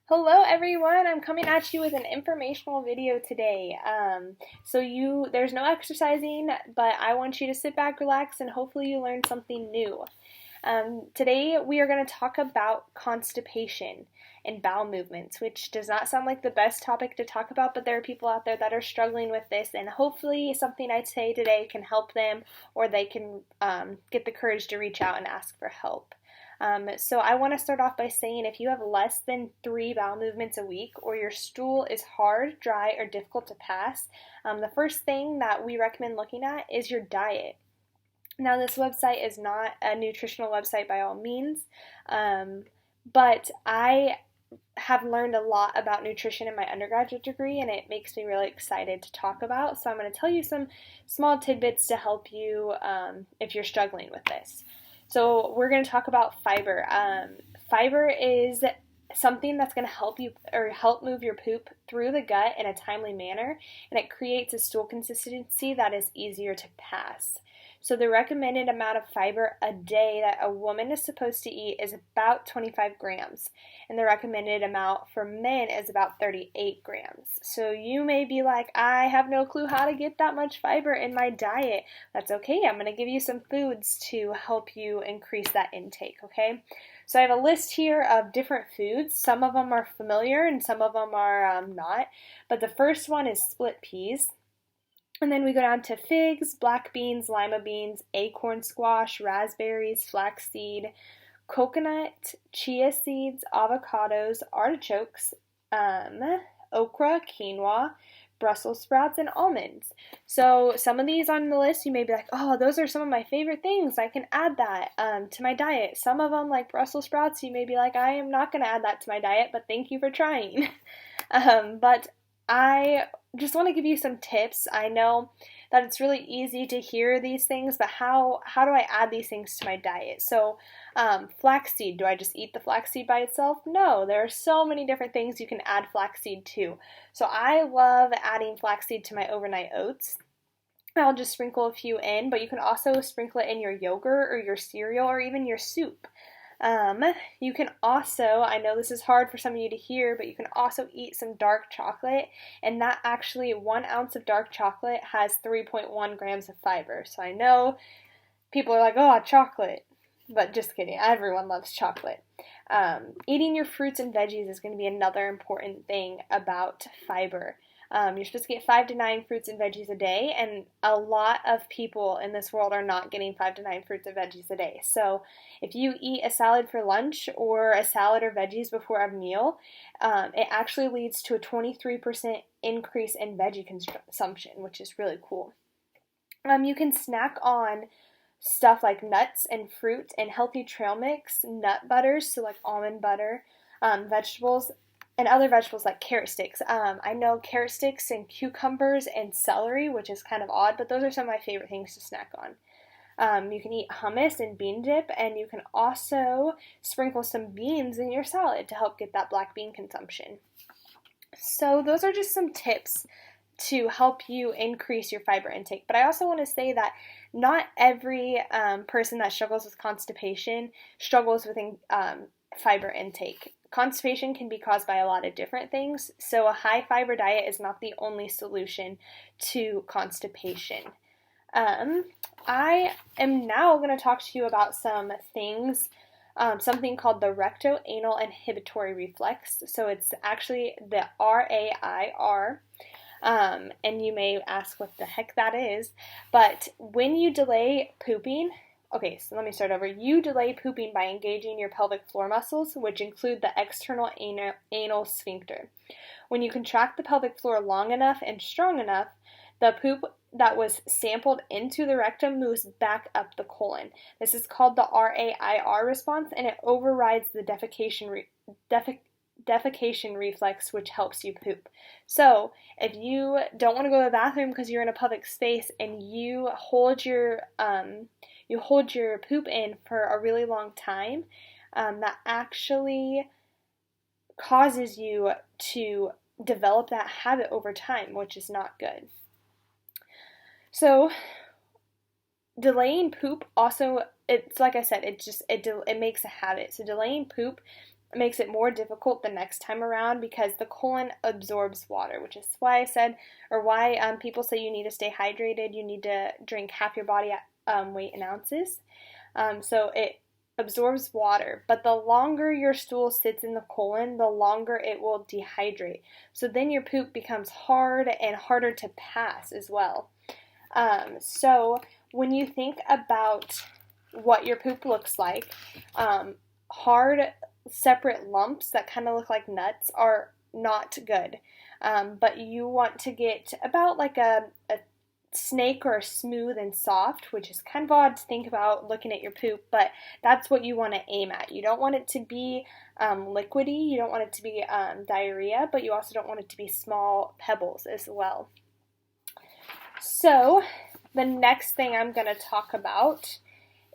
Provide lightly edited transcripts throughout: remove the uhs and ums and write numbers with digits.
Hello everyone, I'm coming at you with an informational video today. There's no exercising, but I want you to sit back, relax, and hopefully you learn something new. Today we are going to talk about constipation and bowel movements, which does not sound like the best topic to talk about, but there are people out there that are struggling with this, and hopefully something I say today can help them, or they can get the courage to reach out and ask for help. So I want to start off by saying if you have less than 3 bowel movements a week or your stool is hard, dry, or difficult to pass, the first thing that we recommend looking at is your diet. Now, this website is not a nutritional website by all means, but I have learned a lot about nutrition in my undergraduate degree, and it makes me really excited to talk about. So I'm going to tell you some small tidbits to help you if you're struggling with this. So we're going to talk about fiber. Fiber is something that's going to help move your poop through the gut in a timely manner, and it creates a stool consistency that is easier to pass. So the recommended amount of fiber a day that a woman is supposed to eat is about 25 grams, and the recommended amount for men is about 38 grams. So you may be like, I have no clue how to get that much fiber in my diet. That's okay. I'm going to give you some foods to help you increase that intake, okay? So I have a list here of different foods. Some of them are familiar and some of them are not. But the first one is split peas. And then we go down to figs, black beans, lima beans, acorn squash, raspberries, flaxseed, coconut, chia seeds, avocados, artichokes, okra, quinoa, Brussels sprouts, and almonds. So some of these on the list, you may be like, oh, those are some of my favorite things. I can add that to my diet. Some of them, like Brussels sprouts, you may be like, I am not going to add that to my diet, but thank you for trying. But I just want to give you some tips. I know that it's really easy to hear these things, but how do I add these things to my diet? So flaxseed, do I just eat the flaxseed by itself? No, there are so many different things you can add flaxseed to. So I love adding flaxseed to my overnight oats. I'll just sprinkle a few in, but you can also sprinkle it in your yogurt or your cereal or even your soup. You can also, I know this is hard for some of you to hear, but you can also eat some dark chocolate, and that actually 1 ounce of dark chocolate has 3.1 grams of fiber. So I know people are like, oh, chocolate, but just kidding. Everyone loves chocolate. Eating your fruits and veggies is going to be another important thing about fiber. You're supposed to get 5 to 9 fruits and veggies a day, and a lot of people in this world are not getting 5 to 9 fruits and veggies a day. So if you eat a salad for lunch or a salad or veggies before a meal, it actually leads to a 23% increase in veggie consumption, which is really cool. You can snack on stuff like nuts and fruit and healthy trail mix, nut butters, so like almond butter, vegetables, and other vegetables like carrot sticks. I know carrot sticks and cucumbers and celery, which is kind of odd, but those are some of my favorite things to snack on. You can eat hummus and bean dip, and you can also sprinkle some beans in your salad to help get that black bean consumption. So those are just some tips to help you increase your fiber intake. But I also want to say that not every person that struggles with constipation struggles with fiber intake. Constipation can be caused by a lot of different things, so a high fiber diet is not the only solution to constipation. I am now going to talk to you about some things, something called the rectoanal inhibitory reflex. So it's actually the RAIR. And you may ask what the heck that is, but when you delay pooping, okay, so let me start over. You delay pooping by engaging your pelvic floor muscles, which include the external anal sphincter. When you contract the pelvic floor long enough and strong enough, the poop that was sampled into the rectum moves back up the colon. This is called the RAIR response, and it overrides the defecation reflex, which helps you poop. So if you don't want to go to the bathroom because you're in a public space and you hold your poop in for a really long time, that actually causes you to develop that habit over time, which is not good. So delaying poop also, it's like I said, it makes a habit. So delaying poop makes it more difficult the next time around because the colon absorbs water, which is why I said, or why people say you need to stay hydrated. You need to drink half your body weight in ounces. So it absorbs water, but the longer your stool sits in the colon, the longer it will dehydrate. So then your poop becomes hard and harder to pass as well. So when you think about what your poop looks like, hard separate lumps that kind of look like nuts are not good. But you want to get about like a snake or smooth and soft, which is kind of odd to think about looking at your poop, but that's what you want to aim at. You don't want it to be liquidy, you don't want it to be diarrhea, but you also don't want it to be small pebbles as well. So the next thing I'm going to talk about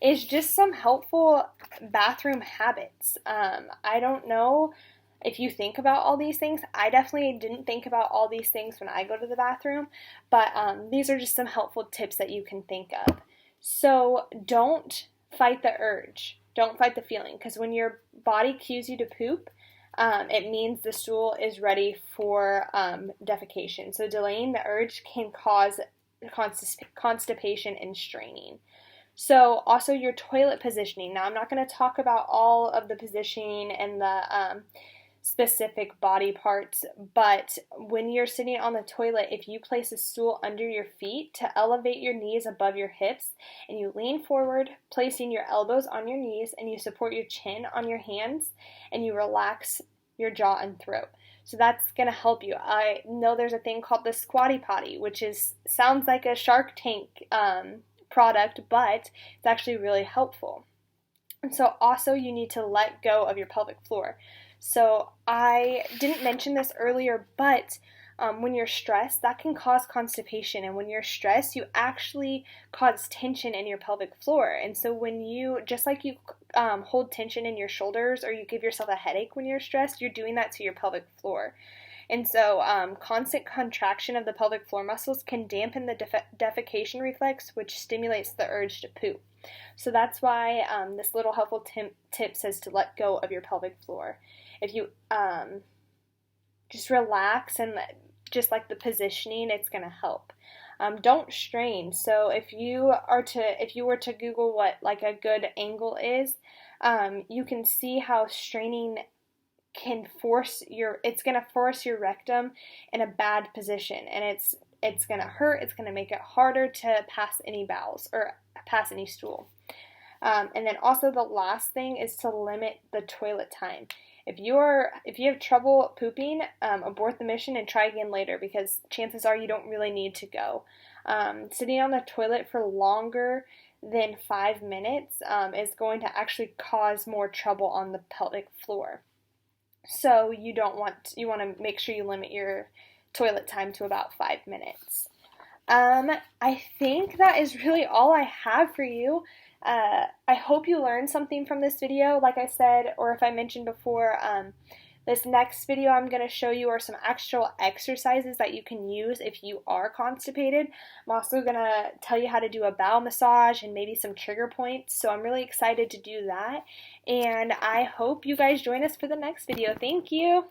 is just some helpful bathroom habits. I don't know if you think about all these things. I definitely didn't think about all these things when I go to the bathroom, but these are just some helpful tips that you can think of. So don't fight the urge. Don't fight the feeling, because when your body cues you to poop, it means the stool is ready for defecation. So delaying the urge can cause constipation and straining. So also your toilet positioning. Now I'm not going to talk about all of the positioning and the specific body parts, but when you're sitting on the toilet, if you place a stool under your feet to elevate your knees above your hips, and you lean forward, placing your elbows on your knees, and you support your chin on your hands, and you relax your jaw and throat. So that's going to help you. I know there's a thing called the squatty potty, which sounds like a Shark Tank product, but it's actually really helpful. And so also you need to let go of your pelvic floor. So I didn't mention this earlier, but when you're stressed, that can cause constipation. And when you're stressed, you actually cause tension in your pelvic floor. And so when you, just like you hold tension in your shoulders, or you give yourself a headache when you're stressed, you're doing that to your pelvic floor. And so constant contraction of the pelvic floor muscles can dampen the defecation reflex, which stimulates the urge to poop. So that's why this little helpful tip says to let go of your pelvic floor. If you just relax and just like the positioning, it's going to help. Don't strain. So if you were to Google what like a good angle is, you can see how straining can it's going to force your rectum in a bad position, and it's going to hurt. It's going to make it harder to pass any bowels or pass any stool. And then also the last thing is to limit the toilet time. If you have trouble pooping, abort the mission and try again later, because chances are you don't really need to go. Sitting on the toilet for longer than 5 minutes is going to actually cause more trouble on the pelvic floor. So you want to make sure you limit your toilet time to about 5 minutes. I think that is really all I have for you. I hope you learned something from this video. Like I said, or if I mentioned before, this next video I'm going to show you are some actual exercises that you can use if you are constipated. I'm also going to tell you how to do a bowel massage and maybe some trigger points. So I'm really excited to do that. And I hope you guys join us for the next video. Thank you.